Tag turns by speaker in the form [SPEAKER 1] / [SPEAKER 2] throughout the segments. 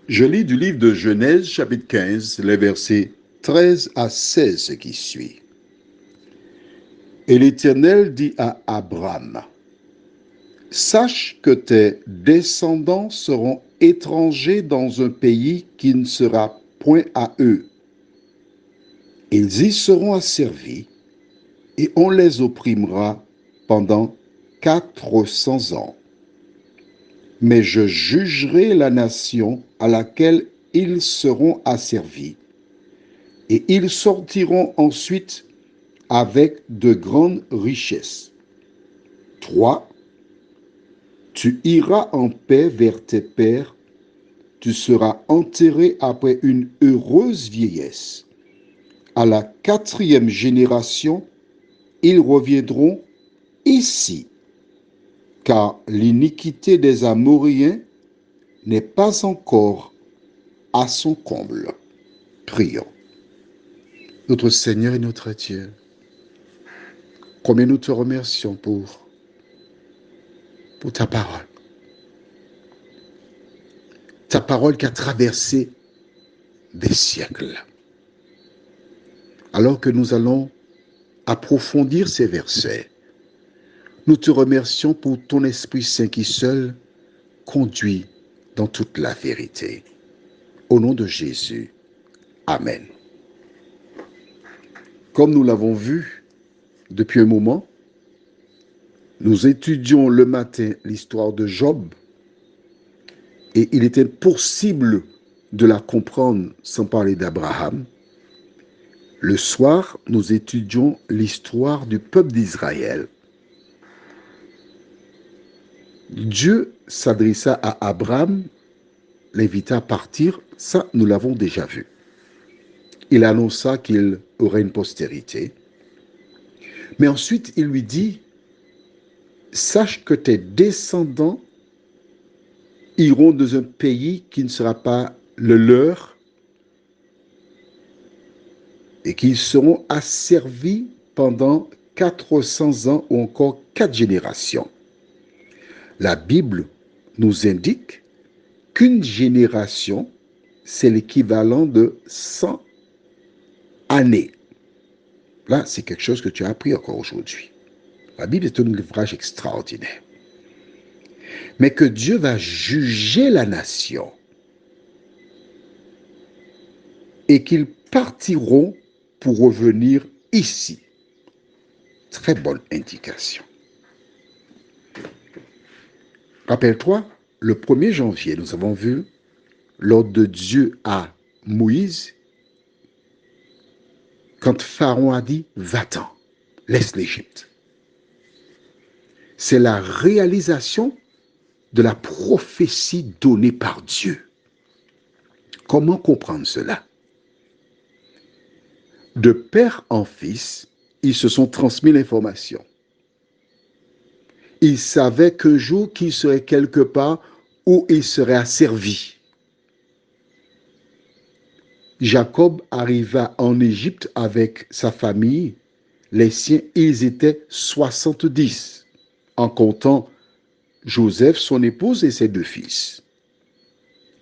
[SPEAKER 1] Je lis du livre de Genèse, chapitre 15, les versets 13 à 16 qui suit. Et l'Éternel dit à Abraham, « Sache que tes descendants seront étrangers dans un pays qui ne sera point à eux. Ils y seront asservis et on les opprimera pendant 400 ans. Mais je jugerai la nation à laquelle ils seront asservis, et ils sortiront ensuite avec de grandes richesses. 3. Tu iras en paix vers tes pères, tu seras enterré après une heureuse vieillesse. À la 4e génération, ils reviendront ici, car l'iniquité des Amoréens n'est pas encore à son comble. » Prions. Notre Seigneur et notre Dieu, combien nous te remercions pour ta parole. Ta parole qui a traversé des siècles. Alors que nous allons approfondir ces versets, nous te remercions pour ton Esprit Saint qui seul conduit dans toute la vérité. Au nom de Jésus, Amen. Comme nous l'avons vu depuis un moment, nous étudions le matin l'histoire de Job et il est impossible de la comprendre sans parler d'Abraham. Le soir, nous étudions l'histoire du peuple d'Israël. Dieu s'adressa à Abraham, l'invita à partir, ça nous l'avons déjà vu. Il annonça qu'il aurait une postérité. Mais ensuite, il lui dit, sache que tes descendants iront dans un pays qui ne sera pas le leur et qu'ils seront asservis pendant 400 ans ou encore 4 générations. La Bible nous indique qu'une génération, c'est l'équivalent de 100 années. Là, c'est quelque chose que tu as appris encore aujourd'hui. La Bible est un ouvrage extraordinaire. Mais que Dieu va juger la nation et qu'ils partiront pour revenir ici. Très bonne indication. Rappelle-toi, le 1er janvier, nous avons vu l'ordre de Dieu à Moïse quand Pharaon a dit « Va-t'en, laisse l'Égypte ». C'est la réalisation de la prophétie donnée par Dieu. Comment comprendre cela? De père en fils, ils se sont transmis l'information. Ils savaient qu'un jour qu'ils seraient quelque part où ils seraient asservis. Jacob arriva en Égypte avec sa famille. Les siens, ils étaient 70, en comptant Joseph, son épouse et ses 2 fils.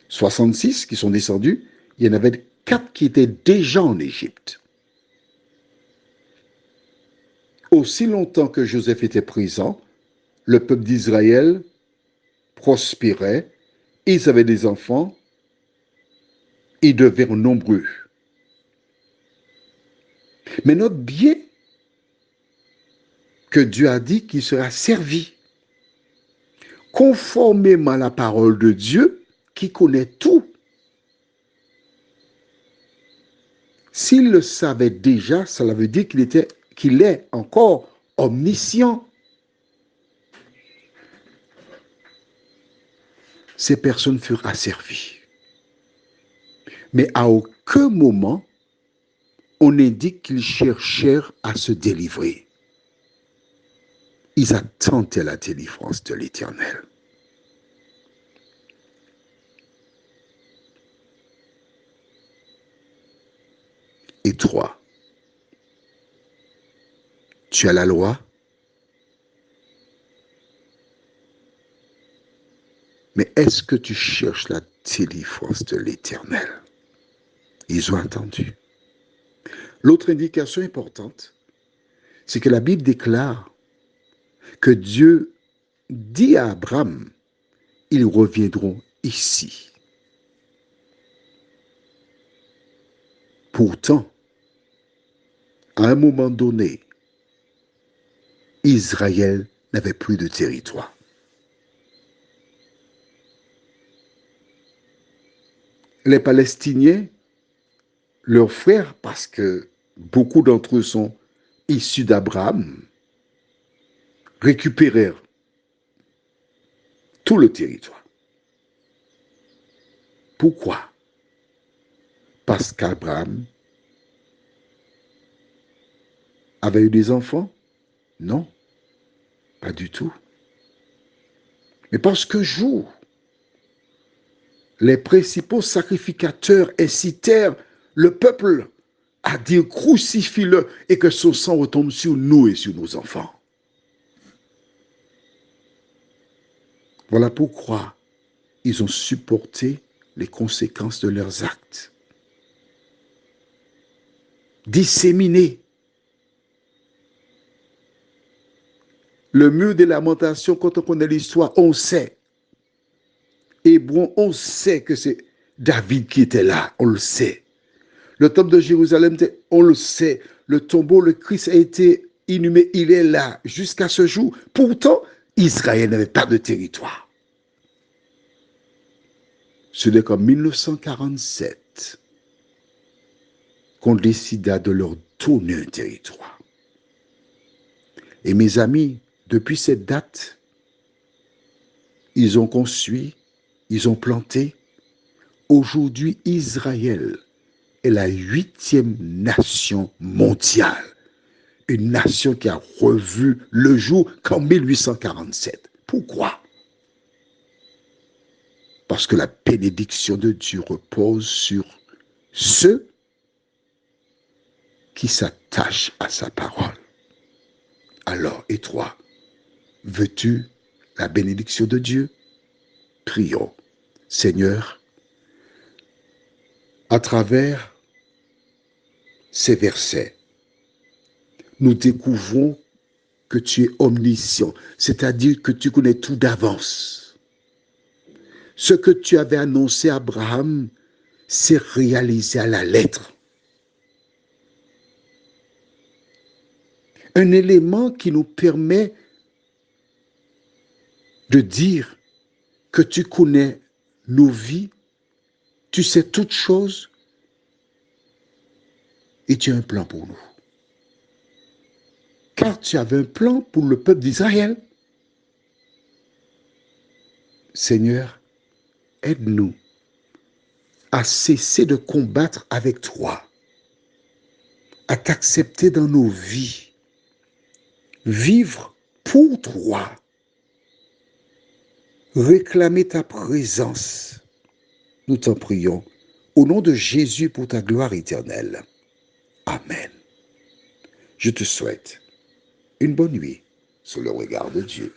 [SPEAKER 1] 66 qui sont descendus, il y en avait 4 qui étaient déjà en Égypte. Aussi longtemps que Joseph était présent, le peuple d'Israël prospérait, ils avaient des enfants, ils devinrent nombreux. Mais note bien que Dieu a dit qu'il sera servi. Conformément à la parole de Dieu, qui connaît tout. S'il le savait déjà, cela veut dire qu'il est encore omniscient. Ces personnes furent asservies. Mais à aucun moment, on indique qu'ils cherchèrent à se délivrer. Ils attendaient la délivrance de l'Éternel. Et 3. Tu as la loi. Mais est-ce que tu cherches la délivrance de l'Éternel? Ils ont attendu. L'autre indication importante, c'est que la Bible déclare que Dieu dit à Abraham, ils reviendront ici. Pourtant, à un moment donné, Israël n'avait plus de territoire. Les Palestiniens, leurs frères, parce que beaucoup d'entre eux sont issus d'Abraham, récupérèrent tout le territoire. Pourquoi? Parce qu'Abraham avait eu des enfants? Non, pas du tout. Mais parce que jour, les principaux sacrificateurs incitèrent le peuple à dire crucifie-le et que son sang retombe sur nous et sur nos enfants. Voilà pourquoi ils ont supporté les conséquences de leurs actes. Disséminés. Le mur des lamentations, quand on connaît l'histoire, on sait. Hébron, on sait que c'est David qui était là, on le sait. Le temple de Jérusalem, on le sait. Le tombeau, le Christ a été inhumé, il est là jusqu'à ce jour. Pourtant, Israël n'avait pas de territoire. Ce n'est qu'en 1947 qu'on décida de leur donner un territoire. Et mes amis, depuis cette date, ils ont construit, ils ont planté. Aujourd'hui, Israël est la 8e nation mondiale. Une nation qui a revu le jour qu'en 1847. Pourquoi? Parce que la bénédiction de Dieu repose sur ceux qui s'attachent à sa parole. Alors, et toi, veux-tu la bénédiction de Dieu? Prions. Seigneur, à travers ces versets, nous découvrons que tu es omniscient, c'est-à-dire que tu connais tout d'avance. Ce que tu avais annoncé à Abraham s'est réalisé à la lettre. Un élément qui nous permet de dire que tu connais nos vies, tu sais toutes choses et tu as un plan pour nous. Car tu avais un plan pour le peuple d'Israël. Seigneur, aide-nous à cesser de combattre avec toi, à t'accepter dans nos vies, vivre pour toi, réclamer ta présence. Nous t'en prions au nom de Jésus pour ta gloire éternelle. Amen. Je te souhaite une bonne nuit sous le regard de Dieu.